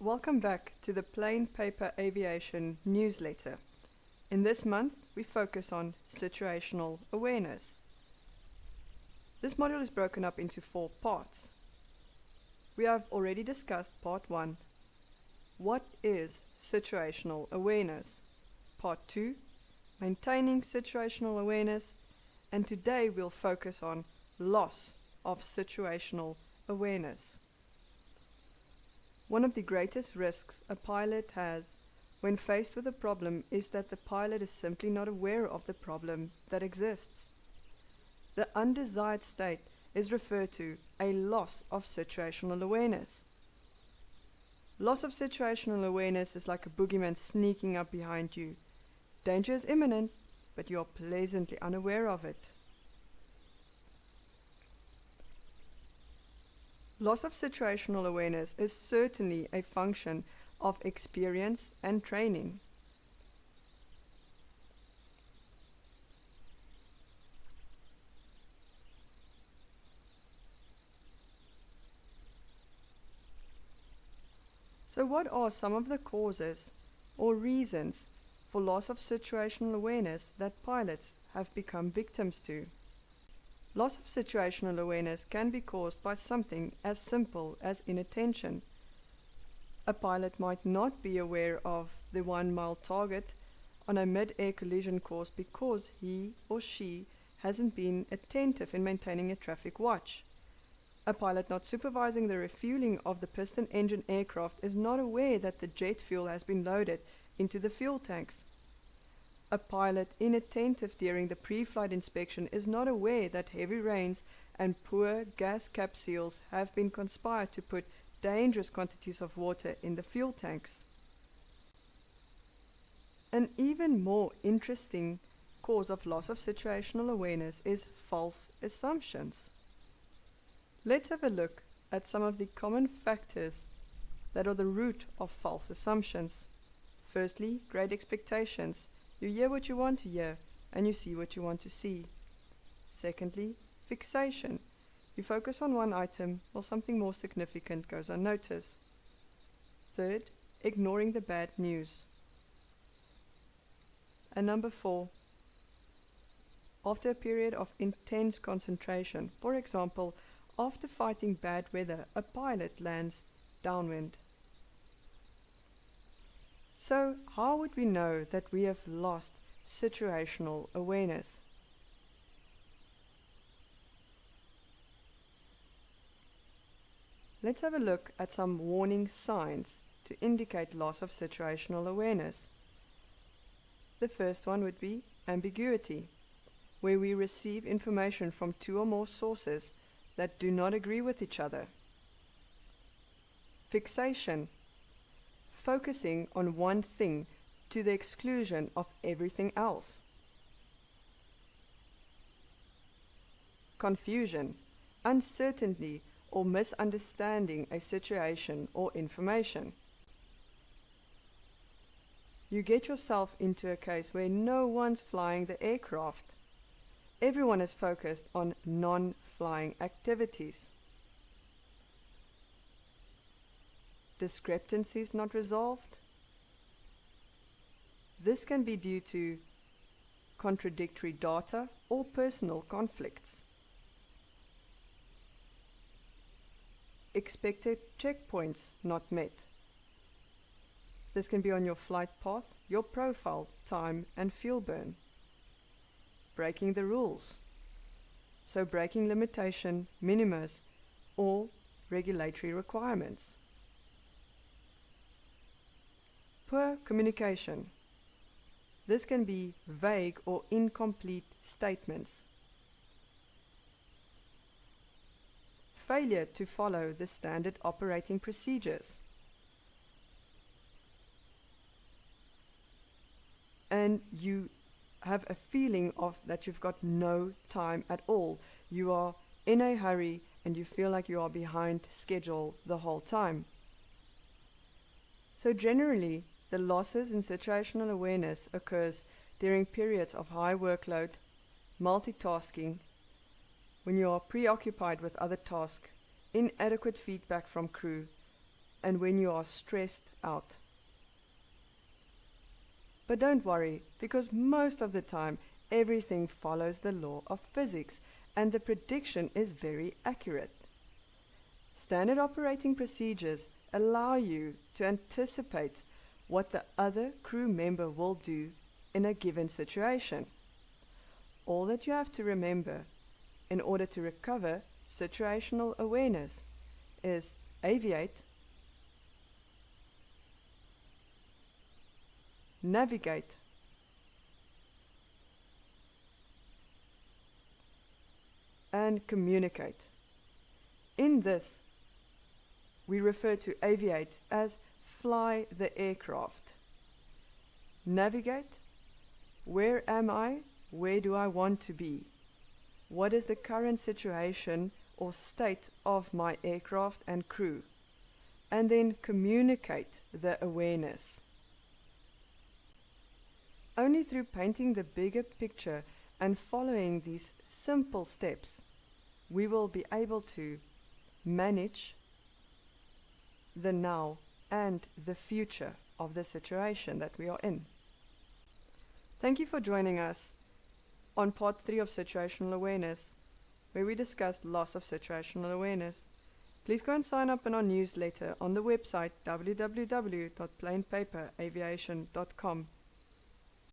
Welcome back to the Plain Paper Aviation newsletter. In this month, we focus on situational awareness. This module is broken up into 4 parts. We have already discussed Part 1. What is situational awareness? Part 2. Maintaining situational awareness. And today we'll focus on loss of situational awareness. One of the greatest risks a pilot has when faced with a problem is that the pilot is simply not aware of the problem that exists. The undesired state is referred to a loss of situational awareness. Loss of situational awareness is like a boogeyman sneaking up behind you. Danger is imminent, but you are pleasantly unaware of it. Loss of situational awareness is certainly a function of experience and training. So what are some of the causes or reasons for loss of situational awareness that pilots have become victims to? Loss of situational awareness can be caused by something as simple as inattention. A pilot might not be aware of the 1-mile target on a mid-air collision course because he or she hasn't been attentive in maintaining a traffic watch. A pilot not supervising the refueling of the piston engine aircraft is not aware that the jet fuel has been loaded into the fuel tanks. A pilot inattentive during the pre-flight inspection is not aware that heavy rains and poor gas cap seals have been conspired to put dangerous quantities of water in the fuel tanks. An even more interesting cause of loss of situational awareness is false assumptions. Let's have a look at some of the common factors that are the root of false assumptions. Firstly, great expectations. You hear what you want to hear, and you see what you want to see. Secondly, fixation. You focus on one item while something more significant goes unnoticed. Third, ignoring the bad news. And number 4, after a period of intense concentration, for example, after fighting bad weather, a pilot lands downwind. So, how would we know that we have lost situational awareness? Let's have a look at some warning signs to indicate loss of situational awareness. The first one would be ambiguity, where we receive information from 2 or more sources that do not agree with each other. Fixation, focusing on one thing to the exclusion of everything else. Confusion, uncertainty or misunderstanding a situation or information. You get yourself into a case where no one's flying the aircraft. Everyone is focused on non-flying activities. Discrepancies not resolved. This can be due to contradictory data or personal conflicts. Expected checkpoints not met. This can be on your flight path, your profile, time and fuel burn. Breaking the rules. So breaking limitation, minimas or regulatory requirements. Poor communication. This can be vague or incomplete statements. Failure to follow the standard operating procedures. And you have a feeling of that you've got no time at all. You are in a hurry and you feel like you are behind schedule the whole time. So generally, the losses in situational awareness occurs during periods of high workload, multitasking, when you are preoccupied with other tasks, inadequate feedback from crew, and when you are stressed out. But don't worry, because most of the time everything follows the law of physics and the prediction is very accurate. Standard operating procedures allow you to anticipate what the other crew member will do in a given situation. All that you have to remember in order to recover situational awareness is aviate, navigate, and communicate. In this, we refer to aviate as fly the aircraft. Navigate, where am I? Where do I want to be? What is the current situation or state of my aircraft and crew? And then communicate the awareness. Only through painting the bigger picture and following these simple steps, we will be able to manage the now and the future of the situation that we are in. Thank you for joining us on part 3 of Situational Awareness, where we discussed loss of situational awareness. Please go and sign up in our newsletter on the website www.plainpaperaviation.com.